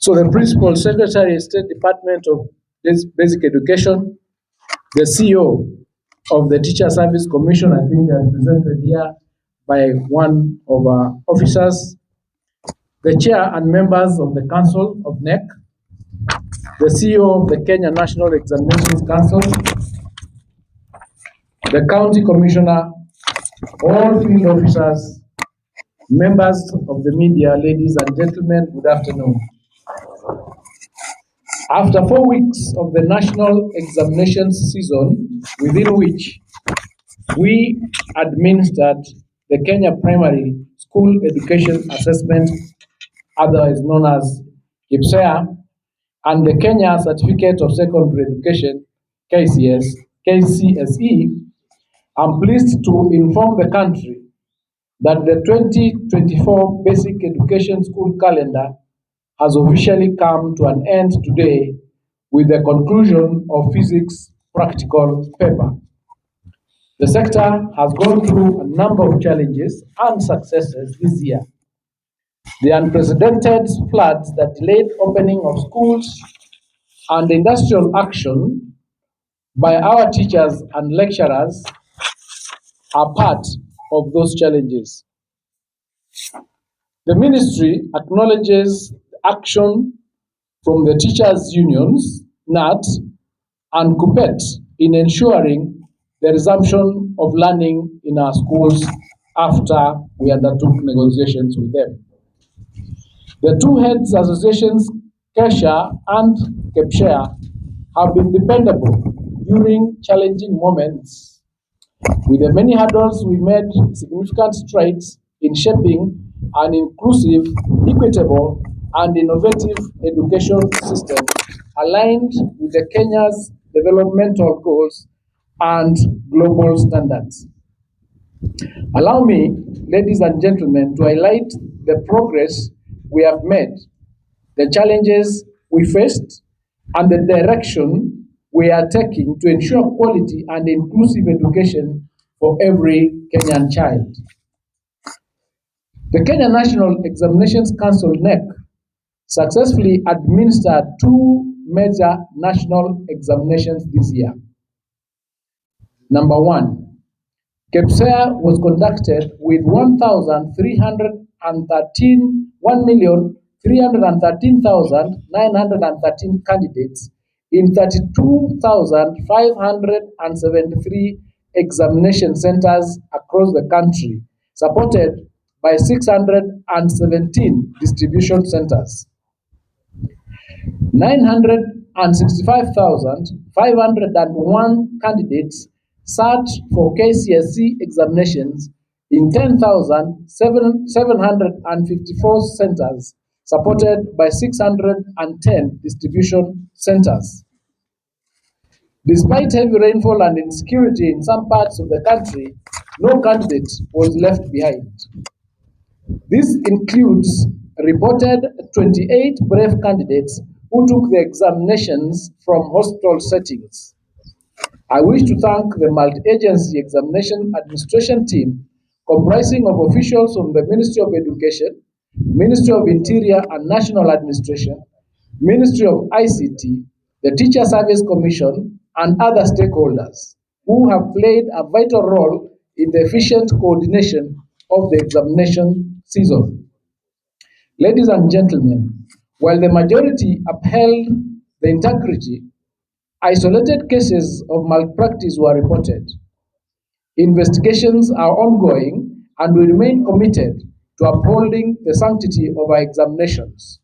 So the Principal Secretary, State Department of Basic Education, the CEO of the Teacher Service Commission, I think they are presented here by one of our officers, the chair and members of the Council of NEC, the CEO of the Kenya National Examinations Council, the County Commissioner, all field officers, members of the media, ladies and gentlemen, good afternoon. After 4 weeks of the national examinations season, within which we administered the Kenya Primary School Education Assessment, otherwise known as KCSE, and the Kenya Certificate of Secondary Education, KCSE, I'm pleased to inform the country that the 2024 Basic Education School calendar has officially come to an end today with the conclusion of physics practical paper. The sector has gone through a number of challenges and successes this year. The unprecedented floods that delayed opening of schools and industrial action by our teachers and lecturers are part of those challenges. The ministry acknowledges action from the teachers' unions, NAT, and KUPPET in ensuring the resumption of learning in our schools after we undertook negotiations with them. The two heads associations, KESHA and KEPSHA, have been dependable during challenging moments. With the many hurdles, we made significant strides in shaping an inclusive, equitable, and innovative education system aligned with the Kenya's developmental goals and global standards. Allow me, ladies and gentlemen, to highlight the progress we have made, the challenges we faced, and the direction we are taking to ensure quality and inclusive education for every Kenyan child. The Kenya National Examinations Council, NEC, successfully administered two major national examinations this year. Number one, KCSE was conducted with 1,313,913 candidates in 32,573 examination centers across the country, supported by 617 distribution centers. 965,501 candidates sat for KCSE examinations in 10,754 centers, supported by 610 distribution centers. Despite heavy rainfall and insecurity in some parts of the country, no candidate was left behind. This includes reported 28 brave candidates who took the examinations from hospital settings. I wish to thank the multi-agency examination administration team comprising of officials from the Ministry of Education, Ministry of Interior and National Administration, Ministry of ICT, the Teacher Service Commission, and other stakeholders who have played a vital role in the efficient coordination of the examination season. Ladies and gentlemen, while the majority upheld the integrity, isolated cases of malpractice were reported. Investigations are ongoing and we remain committed to upholding the sanctity of our examinations.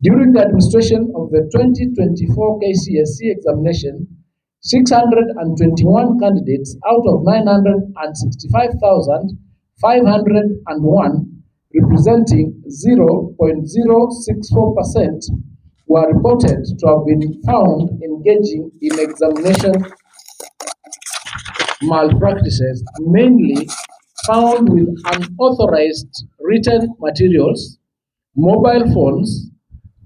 During the administration of the 2024 KCSE examination, 621 candidates out of 965,501, representing 0.064%, were reported to have been found engaging in examination malpractices, mainly found with unauthorized written materials, mobile phones,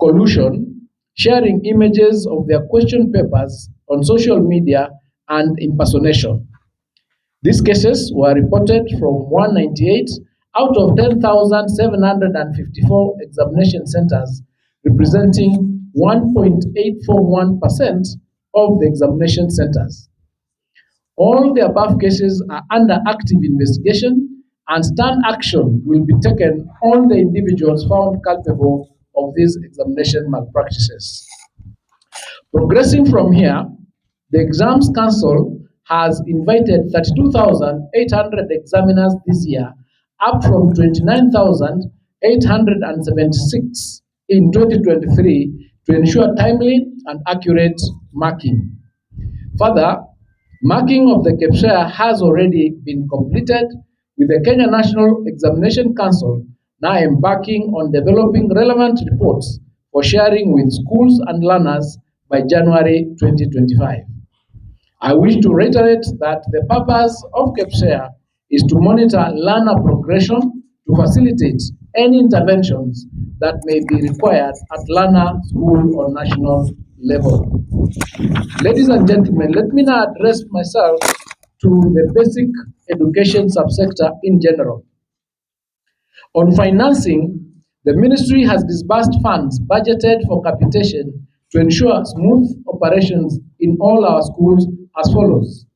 collusion, sharing images of their question papers on social media, and impersonation. These cases were reported from 198 out of 10,754 examination centers representing 1.841% of the examination centers. All the above cases are under active investigation, and stern action will be taken on the individuals found culpable of these examination malpractices. Progressing from here, the Exams Council has invited 32,800 examiners this year, up from 29,876 in 2023, to ensure timely and accurate marking. Further, marking of the KCSE has already been completed, with the Kenya National Examination Council now embarking on developing relevant reports for sharing with schools and learners by January 2025. I wish to reiterate that the purpose of KCSE is to monitor learner progression to facilitate any interventions that may be required at learner, school, or national level. Ladies and gentlemen, let me now address myself to the basic education subsector in general. On financing, the ministry has disbursed funds budgeted for capitation to ensure smooth operations in all our schools as follows: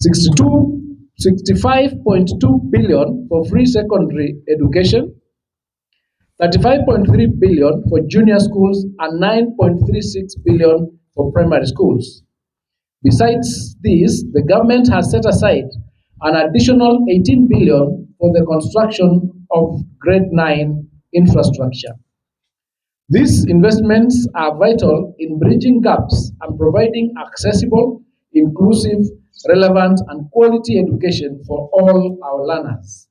65.2 billion for free secondary education, 35.3 billion for junior schools, and 9.36 billion for primary schools. Besides this, the government has set aside an additional 18 billion for the construction of grade 9 infrastructure. These investments are vital in bridging gaps and providing accessible, inclusive, relevant, and quality education for all our learners.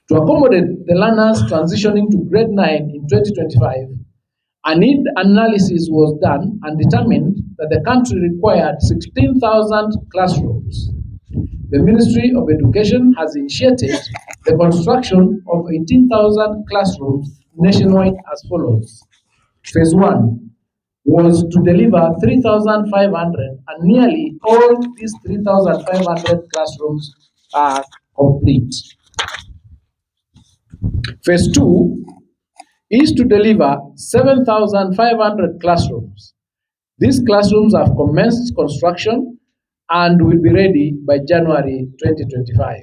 To accommodate the learners transitioning to grade 9 in 2025, a need analysis was done and determined that the country required 16,000 classrooms. The Ministry of Education has initiated the construction of 18,000 classrooms nationwide as follows. Phase 1 was to deliver 3,500, and nearly all these 3,500 classrooms are complete. Phase 2 is to deliver 7,500 classrooms. These classrooms have commenced construction and will be ready by January 2025.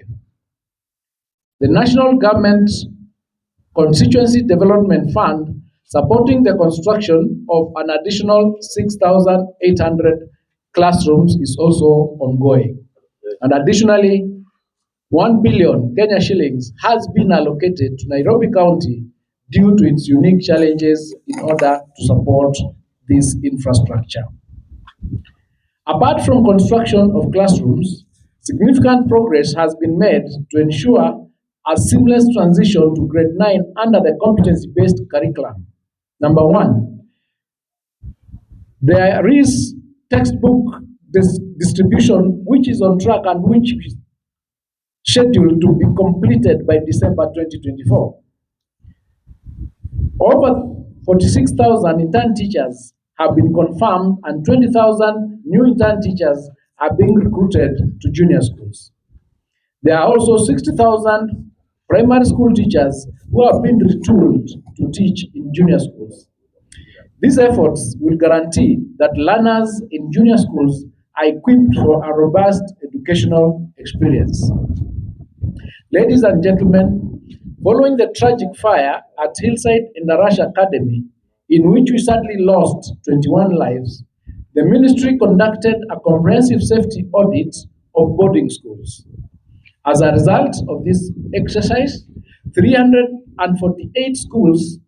The National Government Constituency Development Fund supporting the construction of an additional 6,800 classrooms is also ongoing. And additionally, 1 billion Kenya shillings has been allocated to Nairobi County due to its unique challenges in order to support this infrastructure. Apart from construction of classrooms, significant progress has been made to ensure a seamless transition to grade 9 under the competency-based curriculum. Number 1, there is textbook distribution which is on track and which is scheduled to be completed by December 2024. Over 46,000 intern teachers have been confirmed, and 20,000 new intern teachers are being recruited to junior schools. There are also 60,000 primary school teachers who have been retooled to teach in junior schools. These efforts will guarantee that learners in junior schools are equipped for a robust educational experience. Ladies and gentlemen, following the tragic fire at Hillside in the Rush Academy, in which we sadly lost 21 lives, the ministry conducted a comprehensive safety audit of boarding schools. As a result of this exercise, 348 schools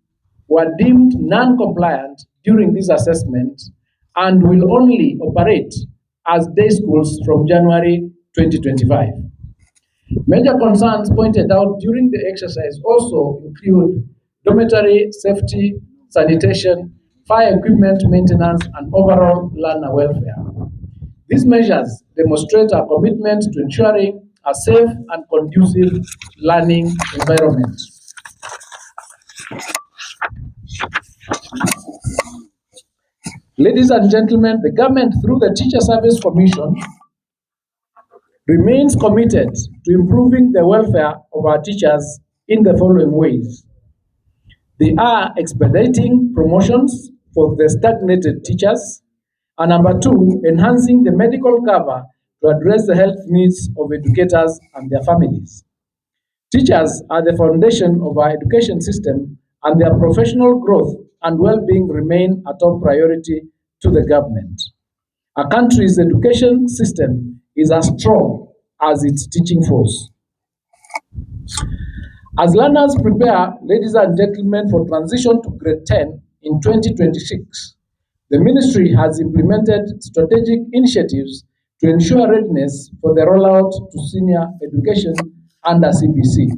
were deemed non-compliant during this assessment and will only operate as day schools from January 2025. Major concerns pointed out during the exercise also include dormitory safety, sanitation, fire equipment maintenance, and overall learner welfare. These measures demonstrate our commitment to ensuring a safe and conducive learning environment. Ladies and gentlemen, the government, through the Teacher Service Commission, remains committed to improving the welfare of our teachers in the following ways. They are expediting promotions for the stagnated teachers. And number two, enhancing the medical cover to address the health needs of educators and their families. Teachers are the foundation of our education system, and their professional growth and well-being remain a top priority to the government. A country's education system is as strong as its teaching force. As learners prepare, ladies and gentlemen, for transition to grade 10 in 2026, the ministry has implemented strategic initiatives to ensure readiness for the rollout to senior education under CBC.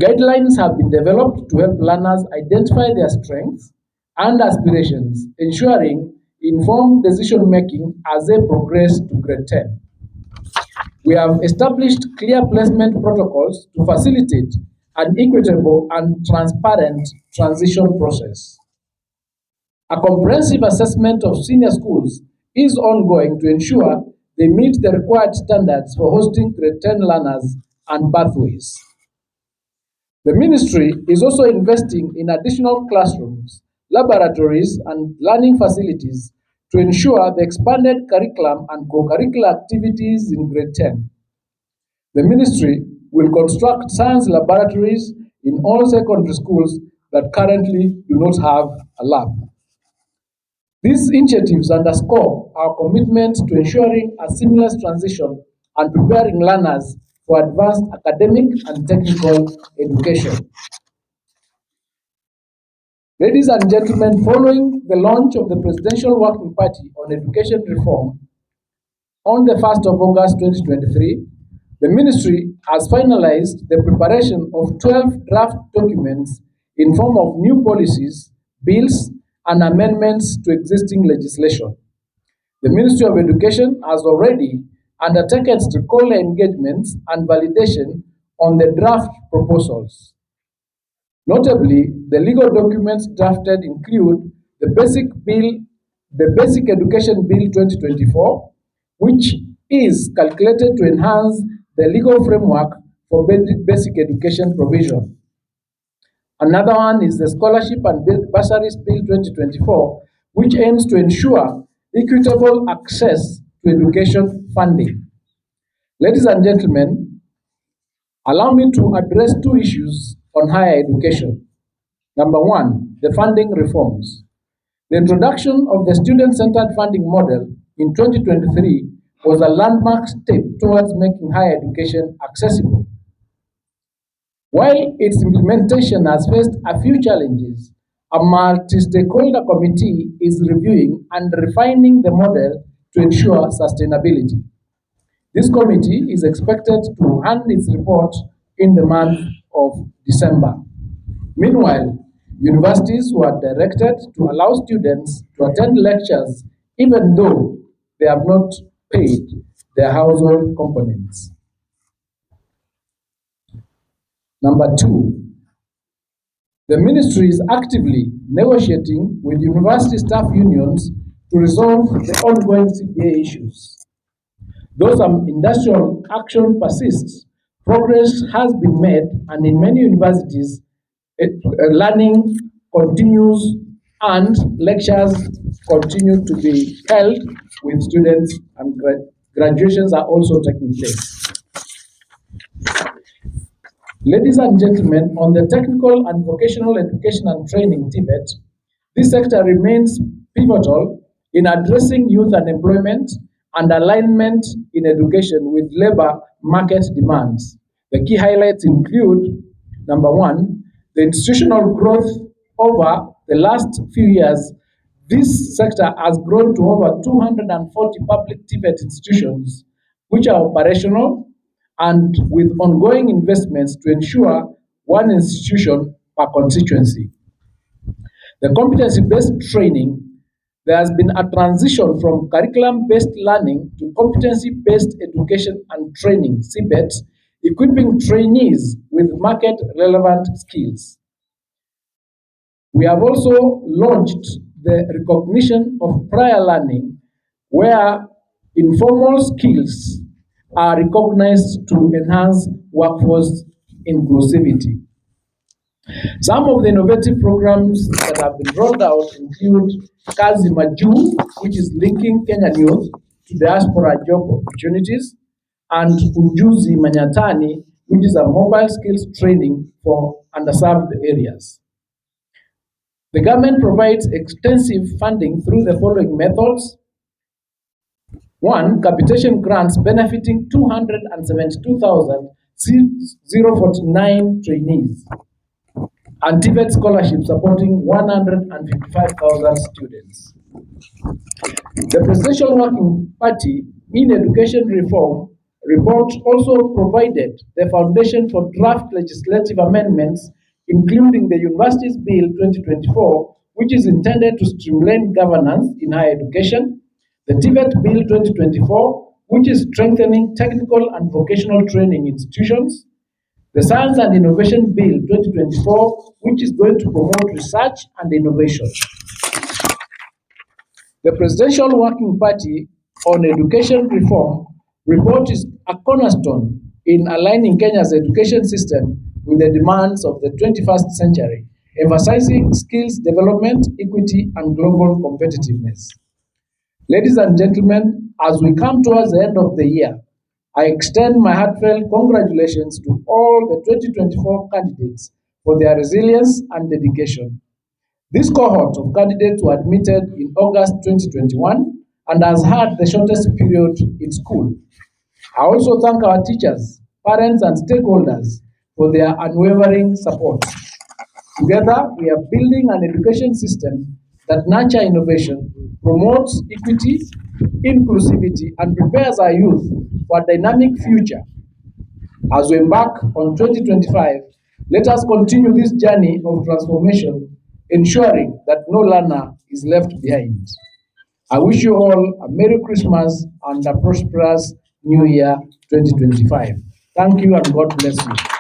Guidelines have been developed to help learners identify their strengths and aspirations, ensuring informed decision-making as they progress to grade 10. We have established clear placement protocols to facilitate an equitable and transparent transition process. A comprehensive assessment of senior schools is ongoing to ensure they meet the required standards for hosting grade 10 learners and pathways. The ministry is also investing in additional classrooms, laboratories, and learning facilities to ensure the expanded curriculum and co-curricular activities in grade 10. The ministry will construct science laboratories in all secondary schools that currently do not have a lab. These initiatives underscore our commitment to ensuring a seamless transition and preparing learners for advanced academic and technical education. Ladies and gentlemen, following the launch of the Presidential Working Party on Education Reform on the 1st of August 2023, the ministry has finalized the preparation of 12 draft documents in form of new policies, bills, and amendments to existing legislation. The Ministry of Education has already undertaken stakeholder engagements and validation on the draft proposals. Notably, the legal documents drafted include the Basic Education Bill 2024, which is calculated to enhance the legal framework for basic education provision. Another one is the Scholarship and Bursaries Bill 2024, which aims to ensure equitable access to education funding. Ladies and gentlemen, allow me to address two issues on higher education. Number one, the funding reforms. The introduction of the student-centered funding model in 2023 was a landmark step towards making higher education accessible. While its implementation has faced a few challenges, a multi-stakeholder committee is reviewing and refining the model to ensure sustainability. This committee is expected to hand its report in the month of December. Meanwhile, universities were directed to allow students to attend lectures even though they have not paid their household components. Number two, the ministry is actively negotiating with university staff unions to resolve the ongoing CPA issues. Though some industrial action persists, progress has been made, and in many universities, learning continues and lectures continue to be held with students, and graduations are also taking place. Ladies and gentlemen, on the technical and vocational education and training TVET, this sector remains pivotal in addressing youth unemployment and alignment in education with labor market demands. The key highlights include, number one, the institutional growth over the last few years. This sector has grown to over 240 public TVET institutions, which are operational and with ongoing investments to ensure one institution per constituency. The competency-based training, there has been a transition from curriculum-based learning to competency-based education and training, CBET, equipping trainees with market-relevant skills. We have also launched the recognition of prior learning, where informal skills are recognized to enhance workforce inclusivity. Some of the innovative programs that have been rolled out include Kazi Maju, which is linking Kenyan youth to diaspora job opportunities, and Ujuzi Manyatani, which is a mobile skills training for underserved areas. The government provides extensive funding through the following methods. One, capitation grants benefiting 272,049 trainees, and TVET scholarship supporting 155,000 students. The Presidential Working Party in Education Reform report also provided the foundation for draft legislative amendments, including the Universities Bill 2024, which is intended to streamline governance in higher education, the TVET Bill 2024, which is strengthening technical and vocational training institutions, the Science and Innovation Bill 2024, which is going to promote research and innovation. The Presidential Working Party on Education Reform report is a cornerstone in aligning Kenya's education system with the demands of the 21st century, emphasizing skills development, equity, and global competitiveness. Ladies and gentlemen, as we come towards the end of the year, I extend my heartfelt congratulations to all the 2024 candidates for their resilience and dedication. This cohort of candidates were admitted in August 2021 and has had the shortest period in school. I also thank our teachers, parents, and stakeholders for their unwavering support. Together, we are building an education system that nurtures innovation, promotes equity, inclusivity, and prepares our youth for a dynamic future. As we embark on 2025, let us continue this journey of transformation, ensuring that no learner is left behind. I wish you all a Merry Christmas and a prosperous New Year 2025. Thank you and God bless you.